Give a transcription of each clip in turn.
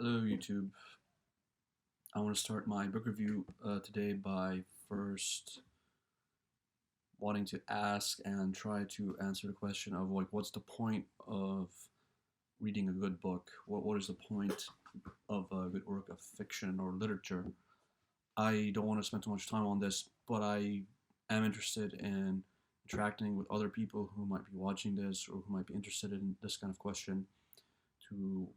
Hello, YouTube. I want to start my book review today by first wanting to ask and try to answer the question of what's the point of reading a good book? What is the point of a good work of fiction or literature? I don't want to spend too much time on this, but I am interested in interacting with other people who might be watching this or who might be interested in this kind of question to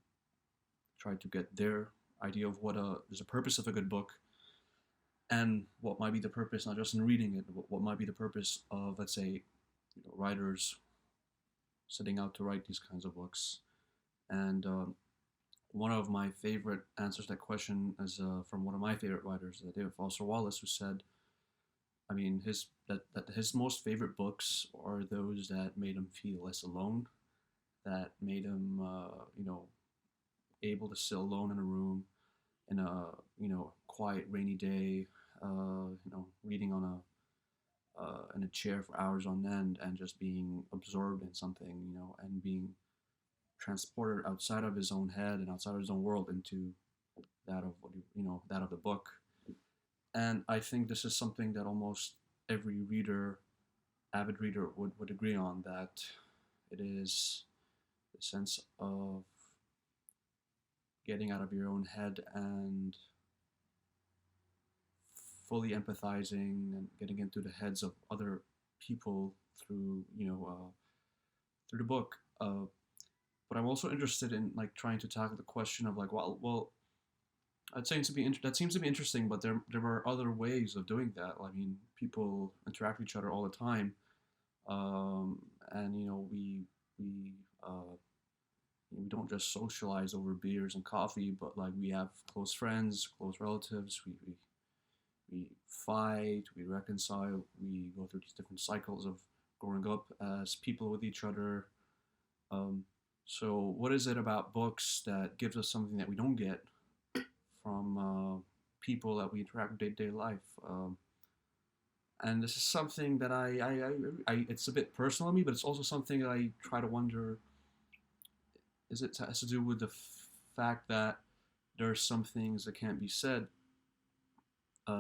try to get their idea of what is a purpose of a good book and what might be the purpose, not just in reading it, but what might be the purpose of, let's say, writers setting out to write these kinds of books. And one of my favorite answers to that question is from one of my favorite writers, David Foster Wallace, who said, I mean, that his most favorite books are those that made him feel less alone, that made him, able to sit alone in a room in a quiet rainy day, reading on a in a chair for hours on end and just being absorbed in something, and being transported outside of his own head and outside of his own world into that of that of the book. And I think this is something that almost every reader, avid reader, would agree on, that it is the sense of getting out of your own head and fully empathizing and getting into the heads of other people through through the book. But I'm also interested in trying to tackle the question of that seems to be interesting, but there are other ways of doing that. I mean, people interact with each other all the time, and we don't just socialize over beers and coffee, but we have close friends, close relatives. We fight, we reconcile, we go through these different cycles of growing up as people with each other. So, what is it about books that gives us something that we don't get from people that we interact with day to day life? And this is something that it's a bit personal to me, but it's also something that I try to wonder, is it has to do with the fact that there are some things that can't be said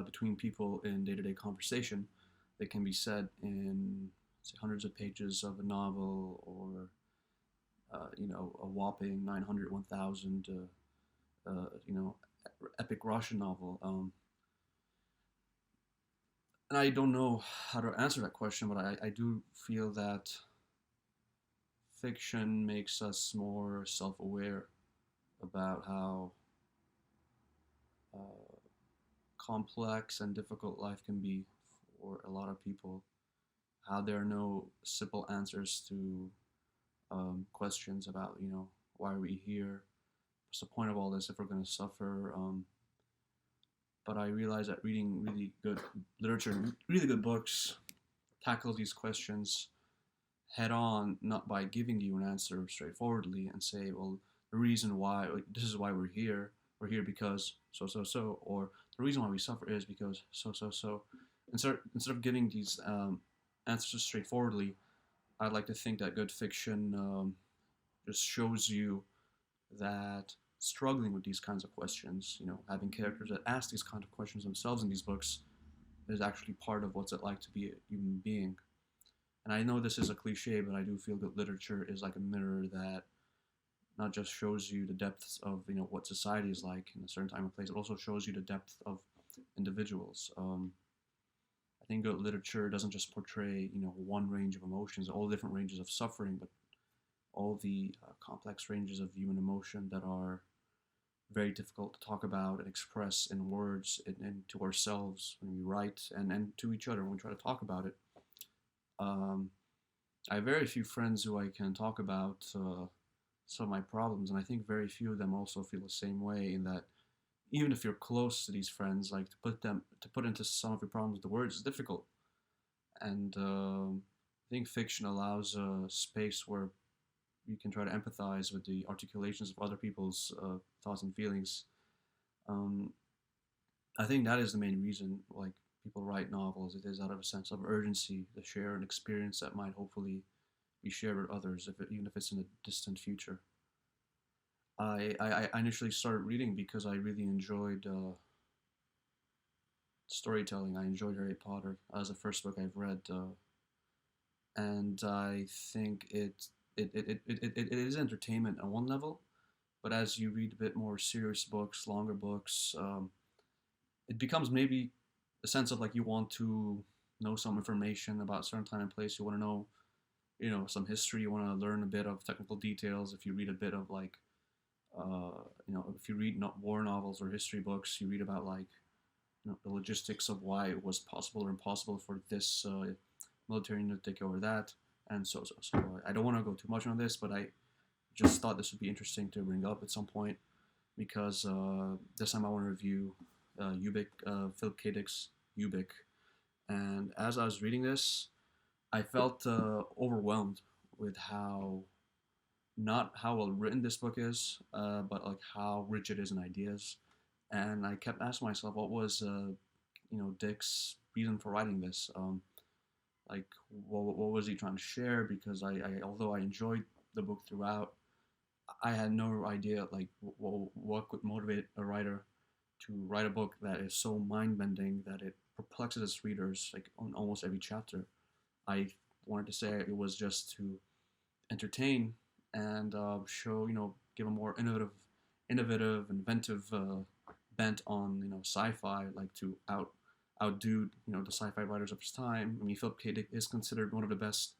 between people in day-to-day conversation that can be said in, say, hundreds of pages of a novel, or a whopping 900, 1000 epic Russian novel. And I don't know how to answer that question, but I do feel that fiction makes us more self-aware about how complex and difficult life can be for a lot of people, how there are no simple answers to questions about, why are we here? What's the point of all this if we're going to suffer? But I realize that reading really good literature and really good books tackle these questions head on, not by giving you an answer straightforwardly and say, well, the reason why, this is why we're here. We're here because so, or the reason why we suffer is because so. Instead of giving these answers straightforwardly, I'd like to think that good fiction just shows you that struggling with these kinds of questions, having characters that ask these kind of questions themselves in these books, is actually part of what's it like to be a human being. And I know this is a cliche, but I do feel that literature is like a mirror that not just shows you the depths of what society is like in a certain time and place, it also shows you the depth of individuals. I think good literature doesn't just portray one range of emotions, all different ranges of suffering, but all the complex ranges of human emotion that are very difficult to talk about and express in words and to ourselves when we write, and to each other when we try to talk about it. Um, I have very few friends who I can talk about some of my problems, and I think very few of them also feel the same way. In that, even if you're close to these friends, to put into some of your problems the words is difficult. And I think fiction allows a space where you can try to empathize with the articulations of other people's thoughts and feelings. Um, I think that is the main reason people write novels. It is out of a sense of urgency to share an experience that might hopefully be shared with others, even if it's in a distant future. I initially started reading because I really enjoyed storytelling. I enjoyed Harry Potter as the first book I've read, and I think it is entertainment on one level, but as you read a bit more serious books, longer books, it becomes maybe a sense of like you want to know some information about a certain time and place. You want to know, some history. You want to learn a bit of technical details. If you read a bit of like, if you read not war novels or history books, you read about like, the logistics of why it was possible or impossible for this military unit to take over that. And so I don't want to go too much on this, but I just thought this would be interesting to bring up at some point because this time I want to review Ubik, Philip K. Dick's Ubik. And as I was reading this, I felt overwhelmed with how not how well written this book is, but like how rich it is in ideas. And I kept asking myself, what was Dick's reason for writing this? Like, what was he trying to share? Because although I enjoyed the book throughout, I had no idea like what could motivate a writer to write a book that is so mind bending that it perplexes its readers like on almost every chapter. I wanted to say it was just to entertain and show, give a more innovative, inventive bent on sci-fi, like to outdo the sci-fi writers of his time. I mean, Philip K. Dick is considered one of the best,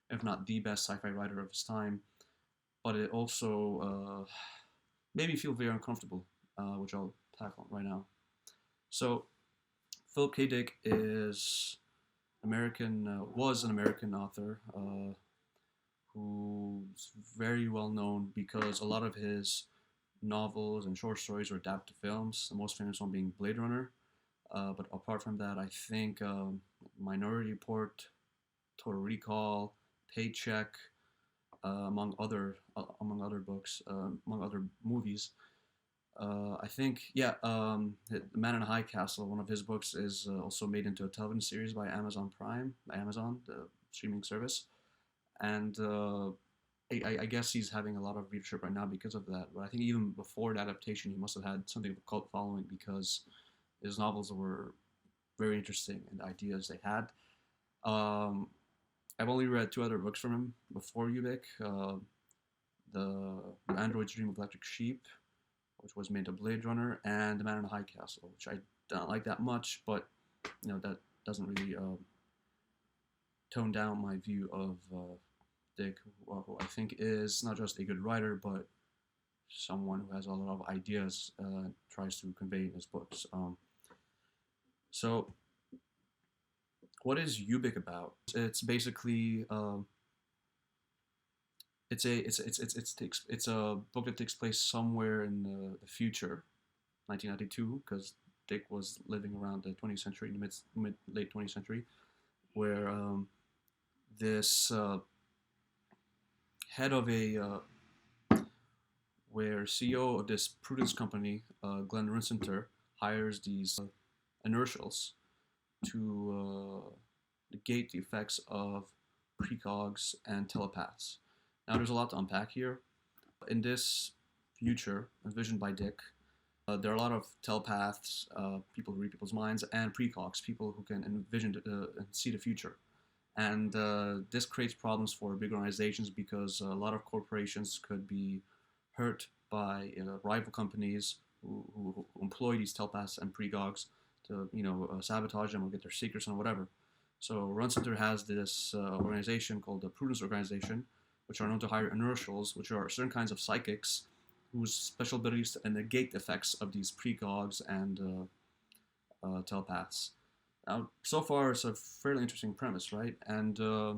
if not the best, sci-fi writer of his time. But it also made me feel very uncomfortable, which I'll tackle right now. So Philip K. Dick is American, was an American author who's very well known because a lot of his novels and short stories were adapted to films. The most famous one being Blade Runner. But apart from that, I think Minority Report, Total Recall, Paycheck, among other books, among other movies. I think, yeah, The Man in a High Castle, one of his books, is also made into a television series by Amazon Prime, by Amazon, the streaming service. And I guess he's having a lot of readership right now because of that. But I think even before the adaptation, he must have had something of a cult following because his novels were very interesting and the ideas they had. Um, I've only read two other books from him before Ubik. The Android's Dream of Electric Sheep, which was made to Blade Runner, and The Man in the High Castle, which I don't like that much, but that doesn't really tone down my view of Dick, who I think is not just a good writer, but someone who has a lot of ideas tries to convey in his books. So, what is Ubik about? It's basically it's a book that takes place somewhere in the future, 1992, because Dick was living around the 20th century, mid late 20th century, where this head of where CEO of this prudence company, Glenn Rincenter, hires these inertials to negate the effects of precogs and telepaths. Now, there's a lot to unpack here. In this future, envisioned by Dick, there are a lot of telepaths, people who read people's minds, and precogs, people who can envision and see the future. And this creates problems for big organizations because a lot of corporations could be hurt by rival companies who employ these telepaths and precogs to sabotage them or get their secrets and whatever. So Runcenter has this organization called the Prudence Organization, which are known to hire inertials, which are certain kinds of psychics whose special abilities to negate the effects of these precogs and telepaths. Now, so far, it's a fairly interesting premise, right? And there's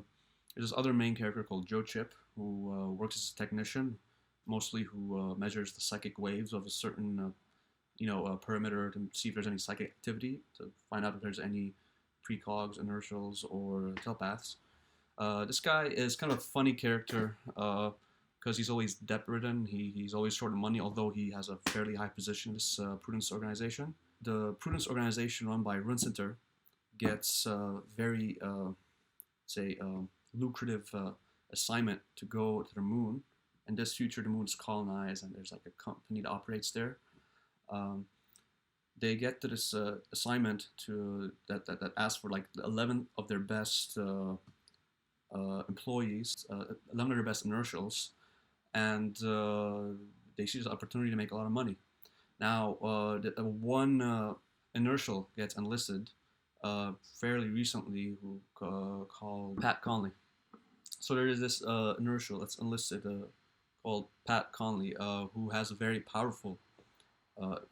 this other main character called Joe Chip, who works as a technician, mostly who measures the psychic waves of a certain, perimeter to see if there's any psychic activity, to find out if there's any precogs, inertials, or telepaths. This guy is kind of a funny character because he's always debt-ridden. He's always short of money, although he has a fairly high position in this Prudence organization. The Prudence organization run by Runcenter gets very, lucrative assignment to go to the moon in this future the moon's colonized and there's like a company that operates there. Um, they get to this assignment that asks for like 11 of their best employees, 11 of their best inertials, and they see this opportunity to make a lot of money. Now, one inertial gets enlisted fairly recently, who called Pat Conley. So there is this inertial that's enlisted called Pat Conley, who has a very powerful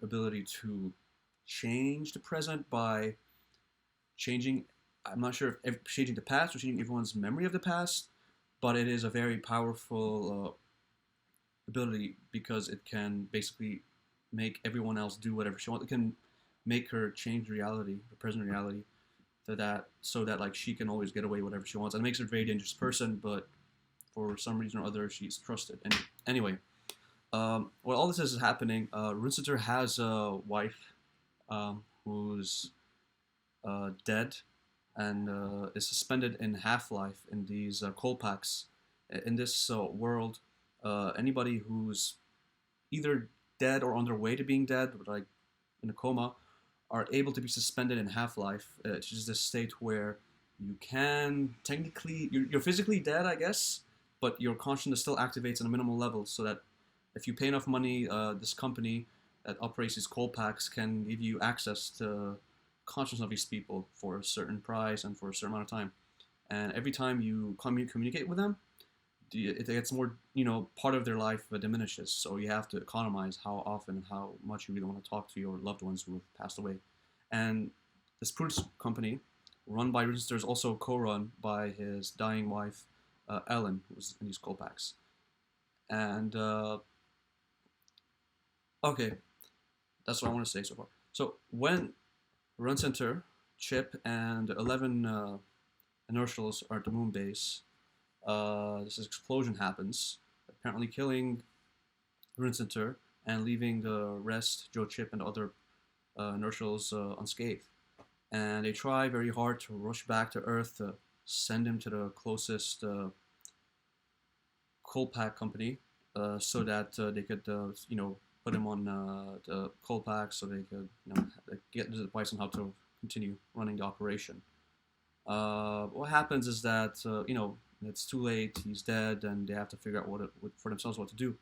ability to change the present by changing. I'm not sure if changing the past or changing everyone's memory of the past, but it is a very powerful ability because it can basically make everyone else do whatever she wants. It can make her change reality, the present reality, so that like she can always get away whatever she wants. And it makes her a very dangerous person, but for some reason or other, she's trusted. And anyway, while all this is happening, Runciter has a wife who's dead and is suspended in half-life in these coal packs. In this world, anybody who's either dead or on their way to being dead, like in a coma, are able to be suspended in half-life. It's just this state where you can technically, you're physically dead, I guess, but your consciousness still activates on a minimal level, so that if you pay enough money, this company that operates these coal packs can give you access to consciousness of these people for a certain price and for a certain amount of time. And every time you communicate with them, it gets more, part of their life diminishes. So you have to economize how often and how much you really want to talk to your loved ones who have passed away. And this Prudence company, run by Runciter, is also co-run by his dying wife, Ellen, who was in these coal packs. And okay, that's what I want to say so far. So when Runciter, Chip, and 11 inertials are at the moon base, this explosion happens, apparently killing Runciter and leaving the rest, Joe, Chip, and other inertials unscathed. And they try very hard to rush back to Earth to send him to the closest coal pack company so that they could, put him on the coal pack so they could, get the advice on how to continue running the operation. What happens is that, it's too late, he's dead, and they have to figure out for themselves what to do.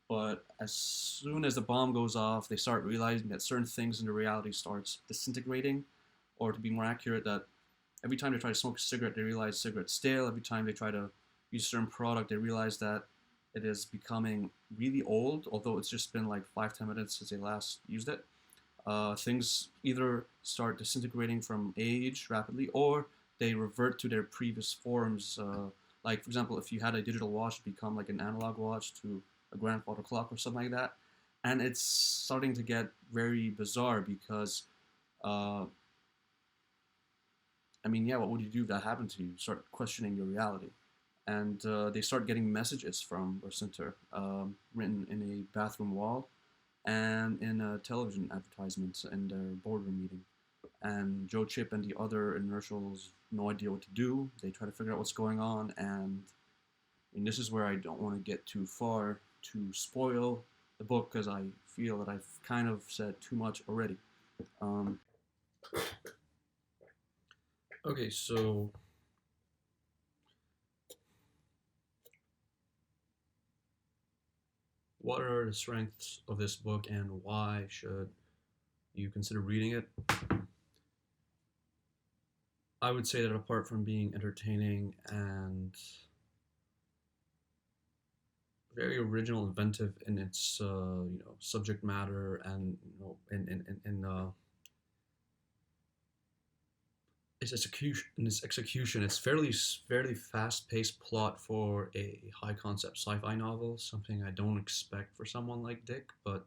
But as soon as the bomb goes off, they start realizing that certain things in the reality starts disintegrating, or to be more accurate, that every time they try to smoke a cigarette, they realize cigarette's stale. Every time they try to use a certain product, they realize that it is becoming really old, although it's just been like 5-10 minutes since they last used it. Things either start disintegrating from age rapidly, or they revert to their previous forms. Like, for example, if you had a digital watch become like an analog watch to a grandfather clock or something like that. And it's starting to get very bizarre because, what would you do if that happened to you? You start questioning your reality. And they start getting messages from Runciter, written in a bathroom wall and in a television advertisements in their boardroom meeting. And Joe, Chip, and the other inertials no idea what to do. They try to figure out what's going on, and this is where I don't want to get too far to spoil the book, because I feel that I've kind of said too much already. Okay, so what are the strengths of this book, and why should you consider reading it? I would say that apart from being entertaining and very original, inventive in its subject matter, and in its execution, it's fairly fast-paced plot for a high-concept sci-fi novel. Something I don't expect for someone like Dick, but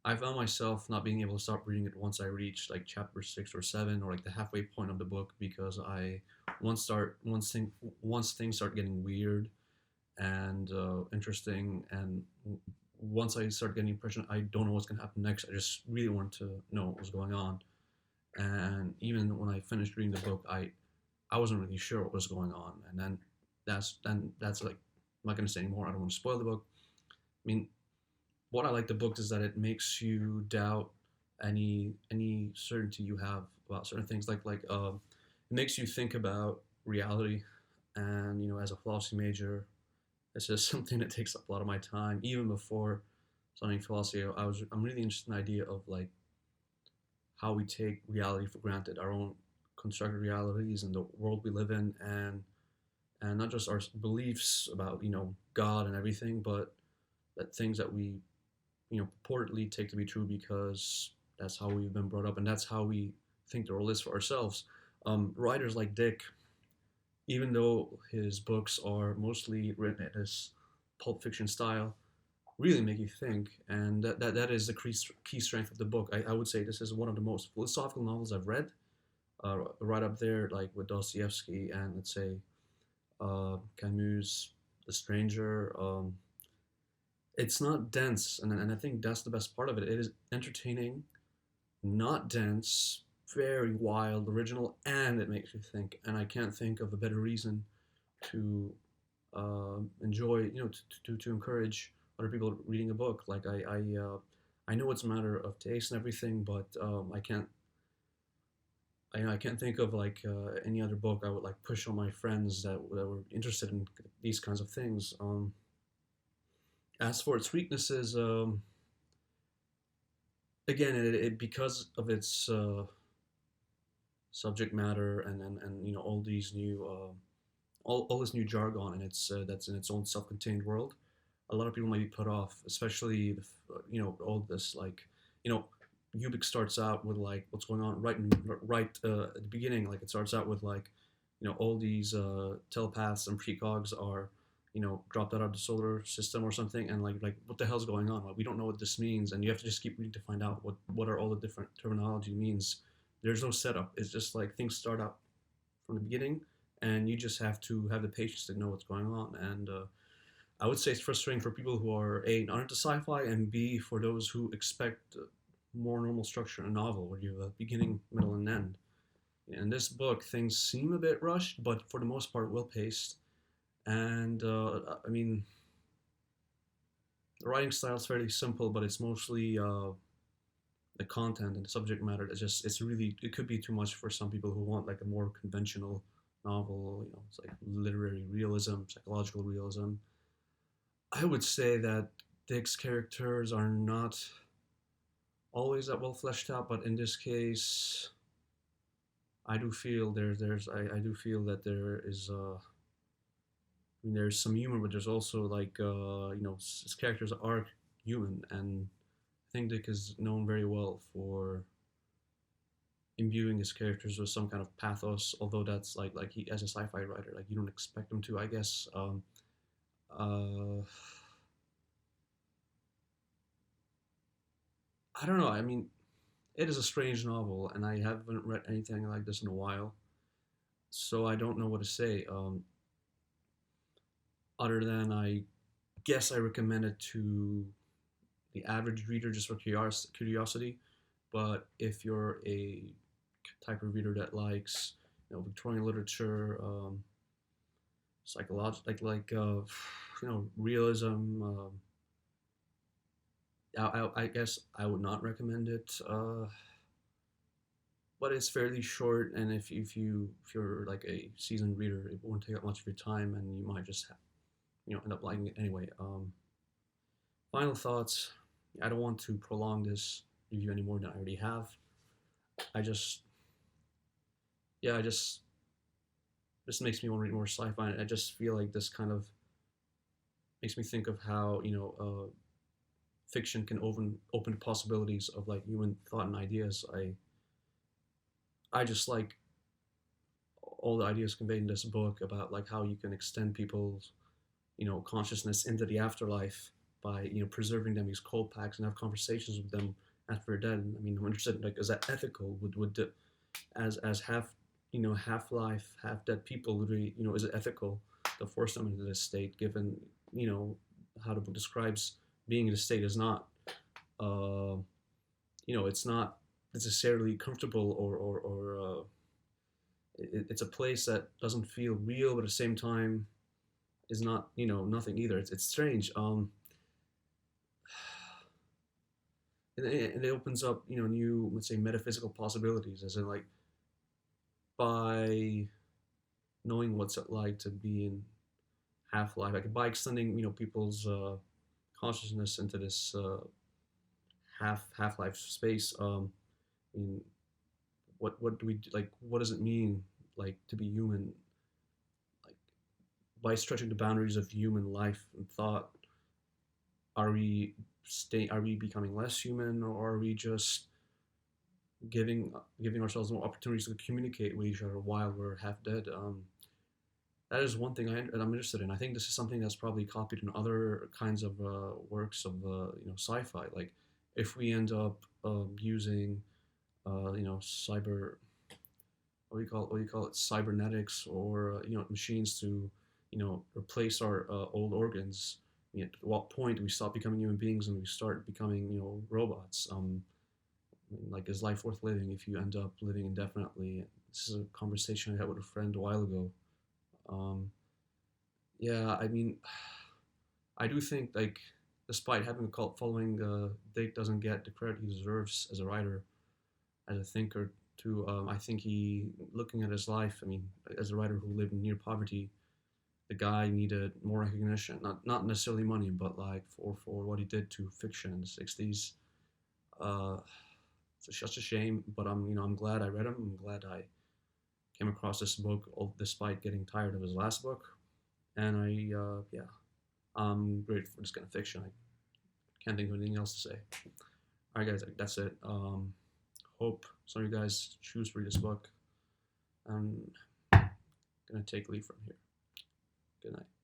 I found myself not being able to stop reading it once I reached like chapter 6 or 7, or like the halfway point of the book, because once things start getting weird and interesting, and once I start getting the impression I don't know what's going to happen next, I just really want to know what was going on. And even when I finished reading the book, I wasn't really sure what was going on. And then that's like not going to say anymore. I don't want to spoil the book. I mean, what I like the book is that it makes you doubt any certainty you have about certain things. It makes you think about reality, and as a philosophy major, it's just something that takes up a lot of my time. Even before studying philosophy, I'm really interested in the idea of like how we take reality for granted, our own constructed realities and the world we live in, and not just our beliefs about God and everything, but that things that we purportedly take to be true because that's how we've been brought up and that's how we think the world is for ourselves. Writers like Dick, even though his books are mostly written in his pulp fiction style, really make you think, and that is the key strength of the book. I would say this is one of the most philosophical novels I've read, right up there, like with Dostoevsky and let's say Camus, The Stranger. It's not dense, and I think that's the best part of it. It is entertaining, not dense, very wild, original, and it makes you think. And I can't think of a better reason to enjoy, to encourage other people reading a book. Like I know it's a matter of taste and everything, but I can't think of like any other book I would like push on my friends that were interested in these kinds of things. As for its weaknesses, again, it because of its subject matter and all these new all this new jargon and it's that's in its own self-contained world. A lot of people might be put off, especially all this like you know Ubik starts out with like what's going on right at the beginning. Like it starts out with like all these telepaths and precogs are dropped out of the solar system or something, and like what the hell's going on? Like we don't know what this means, and you have to just keep reading to find out what are all the different terminology means. There's no setup. It's just like things start out from the beginning, and you just have to have the patience to know what's going on. And I would say it's frustrating for people who are A, not into sci-fi, and B, for those who expect more normal structure in a novel where you have a beginning, middle, and end. In this book, things seem a bit rushed, but for the most part, well paced. And I mean, the writing style is fairly simple, but it's mostly the content and the subject matter. It's really, it could be too much for some people who want like a more conventional novel. It's like literary realism, psychological realism. I would say that Dick's characters are not always that well fleshed out, but in this case, I do feel I do feel that there is I mean, there's some humor, but there's also like his characters are human, and I think Dick is known very well for imbuing his characters with some kind of pathos. Although that's like he as a sci-fi writer, like you don't expect him to, I guess. Uh, I don't know. I mean, it is a strange novel, and I haven't read anything like this in a while, so I don't know what to say. Other than I guess I recommend it to the average reader just for curiosity. But if you're a type of reader that likes Victorian literature, psychological realism, I guess I would not recommend it. But it's fairly short, and if you're like a seasoned reader, it won't take up much of your time, and you might just end up liking it anyway. Final thoughts. I don't want to prolong this review any more than I already have. I just, yeah, I just, this makes me want to read more sci-fi. And I just feel like this kind of makes me think of how fiction can open possibilities of like human thought and ideas. I just like all the ideas conveyed in this book about like how you can extend people's consciousness into the afterlife by preserving them as cold packs and have conversations with them after they're dead. I mean, I'm interested in like, is that ethical? As half half life, half dead people, literally, is it ethical to force them into this state, given how the book describes being in a state is not it's not necessarily comfortable or it's a place that doesn't feel real, but at the same time is not, nothing either. It's strange. And it opens up, new, let's say, metaphysical possibilities, as in, like, by knowing what's it like to be in half life, like by extending, people's consciousness into this half life space. I mean, what do we like? What does it mean, like, to be human? Like, by stretching the boundaries of human life and thought, are we Are we becoming less human, or are we just giving ourselves more opportunities to communicate with each other while we're half dead? That is one thing I'm interested in. I think this is something that's probably copied in other kinds of works of sci-fi. Like, if we end up using cyber, what do you call it, cybernetics, or machines to replace our old organs. At what point do we stop becoming human beings and we start becoming robots? I mean, like, is life worth living if you end up living indefinitely? This is a conversation I had with a friend a while ago. Um, yeah, I mean, I do think, like, despite having a cult following, Dick doesn't get the credit he deserves as a writer, as a thinker. Too, I think looking at his life, I mean, as a writer who lived near poverty, the guy needed more recognition, not necessarily money, but like for what he did to fiction in the '60s. Uh, it's such a shame, but I'm glad I read him. I'm glad I came across this book, despite getting tired of his last book. And yeah, I'm grateful for this kind of fiction. I can't think of anything else to say. All right, guys, that's it. Hope some of you guys choose to read this book. I'm gonna take leave from here. Good night.